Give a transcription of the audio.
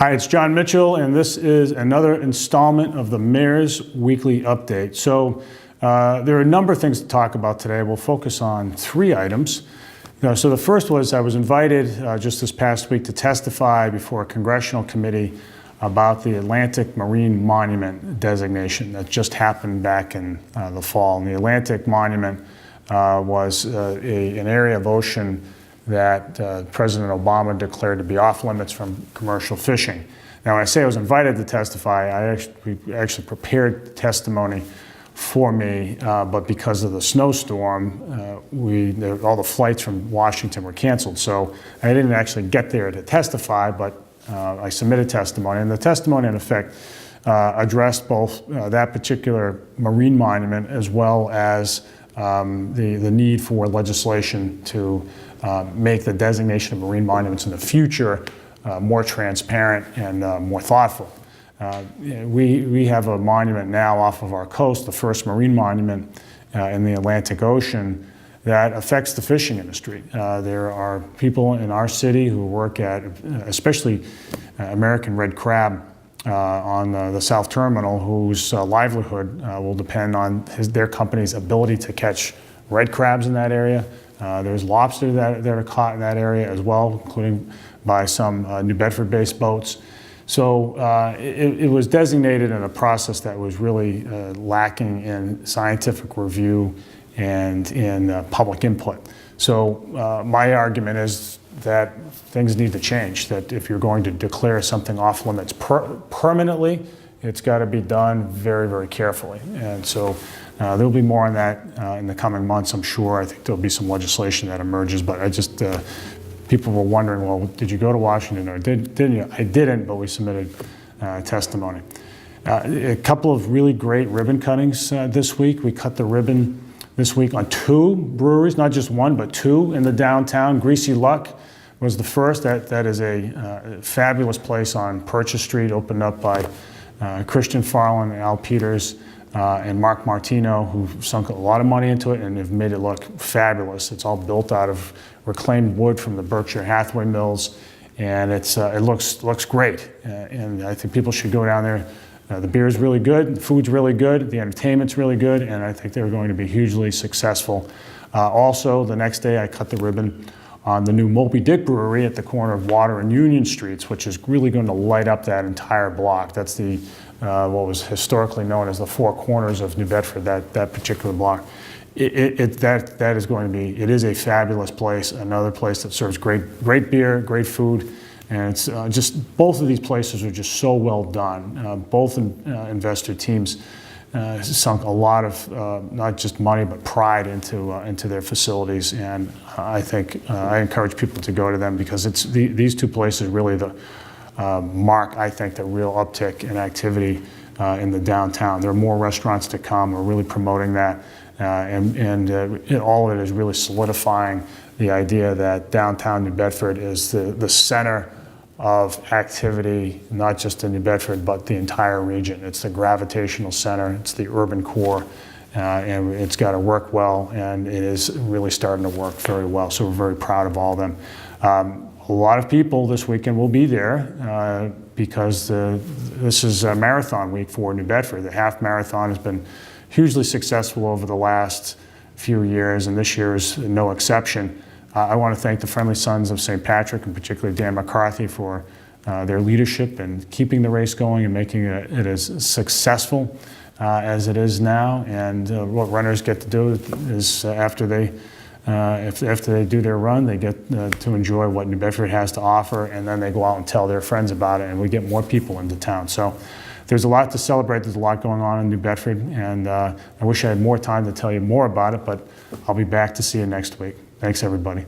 Hi, it's Jon Mitchell, and this is another installment of the Mayor's Weekly Update. So there are a number of things to talk about today. We'll focus on three items. So the first was I was invited just this past week to testify before a congressional committee about the Atlantic Marine Monument designation that just happened back in the fall. And the Atlantic Monument was an area of ocean that President Obama declared to be off limits from commercial fishing. Now, when I say I was invited to testify, we actually prepared testimony for me, but because of the snowstorm, all the flights from Washington were canceled. So I didn't actually get there to testify, but I submitted testimony, and the testimony, in effect, addressed both that particular marine monument as well as the need for legislation to make the designation of marine monuments in the future more transparent and more thoughtful. We have a monument now off of our coast, the first marine monument in the Atlantic Ocean, that affects the fishing industry. There are people in our city who work at, especially American red crab on the South Terminal, whose livelihood will depend on their company's ability to catch red crabs in that area. There's lobster that are caught in that area as well, including by some New Bedford-based boats. So it was designated in a process that was really lacking in scientific review and in public input. So my argument is that things need to change, that if you're going to declare something off limits permanently, it's got to be done very, very carefully. And so there'll be more on that in the coming months, I'm sure. I think there'll be some legislation that emerges, but people were wondering, well, did you go to Washington or didn't you? I didn't, but we submitted testimony. A couple of really great ribbon cuttings this week. We cut the ribbon this week on two breweries, not just one, but two in the downtown. Greasy Luck was the first. That is a fabulous place on Purchase Street, opened up by Christian Farland, Al Peters, and Mark Martino, who sunk a lot of money into it and have made it look fabulous. It's all built out of reclaimed wood from the Berkshire Hathaway mills, and it looks great. And I think people should go down there. The beer is really good, the food's really good, the entertainment's really good, and I think they're going to be hugely successful. Also, the next day I cut the ribbon on the new Moby Dick Brewery at the corner of Water and Union Streets, which is really going to light up that entire block. That's the what was historically known as the Four Corners of New Bedford, that particular block. That is going to be, it is a fabulous place, another place that serves great beer, great food. And it's just, both of these places are just so well done. Both investor teams sunk a lot of not just money but pride into their facilities, and I think I encourage people to go to them because these two places really mark, I think, the real uptick in activity in the downtown. There are more restaurants to come. We're really promoting that, and all of it is really solidifying the idea that downtown New Bedford is the center of activity, not just in New Bedford, but the entire region. It's the gravitational center, it's the urban core, and it's got to work well, and it is really starting to work very well, so we're very proud of all of them. A lot of people this weekend will be there because this is a marathon week for New Bedford. The Half Marathon has been hugely successful over the last few years, and this year is no exception. I want to thank the Friendly Sons of St. Patrick, and particularly Dan McCarthy, for their leadership and keeping the race going and making it as successful as it is now. And what runners get to do is after they do their run, they get to enjoy what New Bedford has to offer, and then they go out and tell their friends about it, and we get more people into town. So there's a lot to celebrate. There's a lot going on in New Bedford, and I wish I had more time to tell you more about it, but I'll be back to see you next week. Thanks, everybody.